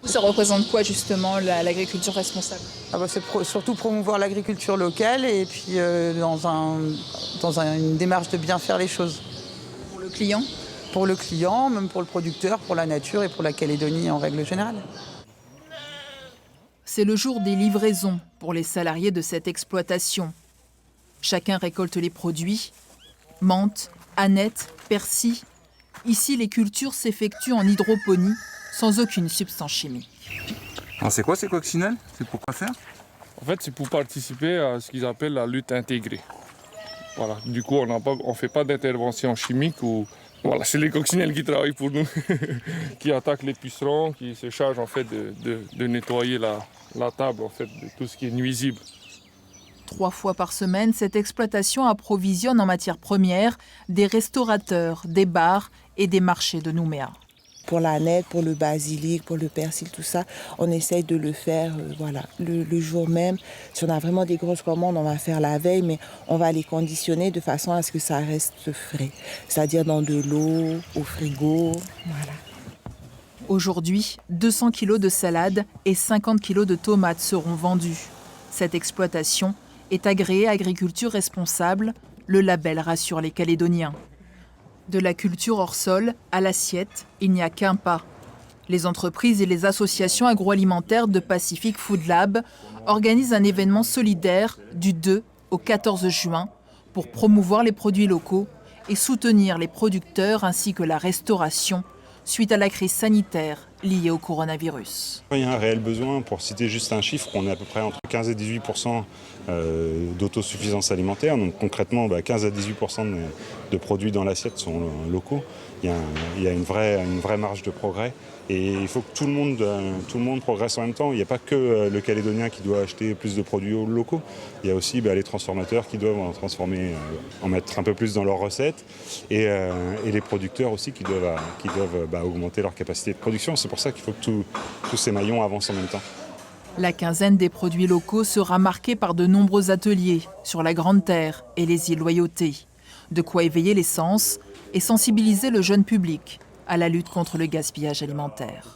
Ça représente quoi justement l'agriculture responsable? C'est surtout promouvoir l'agriculture locale et puis une démarche de bien faire les choses. Pour le client? Pour le client, même pour le producteur, pour la nature et pour la Calédonie en règle générale. C'est le jour des livraisons pour les salariés de cette exploitation. Chacun récolte les produits. Menthe, aneth, persil. Ici, les cultures s'effectuent en hydroponie, sans aucune substance chimique. Alors c'est quoi ces coccinelles? C'est pour quoi faire? En fait, c'est pour participer à ce qu'ils appellent la lutte intégrée. Voilà. Du coup, on ne fait pas d'intervention chimique. Voilà, c'est les coccinelles qui travaillent pour nous, qui attaquent les pucerons, qui se chargent en fait de nettoyer la table en fait, de tout ce qui est nuisible. 3 fois par semaine, cette exploitation approvisionne en matières premières des restaurateurs, des bars et des marchés de Nouméa. Pour l'aneth, pour le basilic, pour le persil, tout ça, on essaye de le faire le jour même. Si on a vraiment des grosses commandes, on va faire la veille, mais on va les conditionner de façon à ce que ça reste frais. C'est-à-dire dans de l'eau, au frigo, voilà. Aujourd'hui, 200 kilos de salade et 50 kilos de tomates seront vendus. Cette exploitation est agréée agriculture responsable. Le label rassure les Calédoniens. De la culture hors sol à l'assiette, il n'y a qu'un pas. Les entreprises et les associations agroalimentaires de Pacific Food Lab organisent un événement solidaire du 2 au 14 juin pour promouvoir les produits locaux et soutenir les producteurs ainsi que la restauration suite à la crise sanitaire liée au coronavirus. Il y a un réel besoin, pour citer juste un chiffre, on est à peu près entre 15 et 18% d'autosuffisance alimentaire. Donc concrètement, 15 à 18% de produits dans l'assiette sont locaux. Il y a une vraie marge de progrès et il faut que tout le monde progresse en même temps. Il n'y a pas que le Calédonien qui doit acheter plus de produits locaux. Il y a aussi les transformateurs qui doivent en transformer, en mettre un peu plus dans leurs recettes et les producteurs aussi qui doivent augmenter leur capacité de production. C'est pour ça qu'il faut que tous ces maillons avancent en même temps. La quinzaine des produits locaux sera marquée par de nombreux ateliers sur la Grande Terre et les îles Loyauté. De quoi éveiller les sens et sensibiliser le jeune public à la lutte contre le gaspillage alimentaire.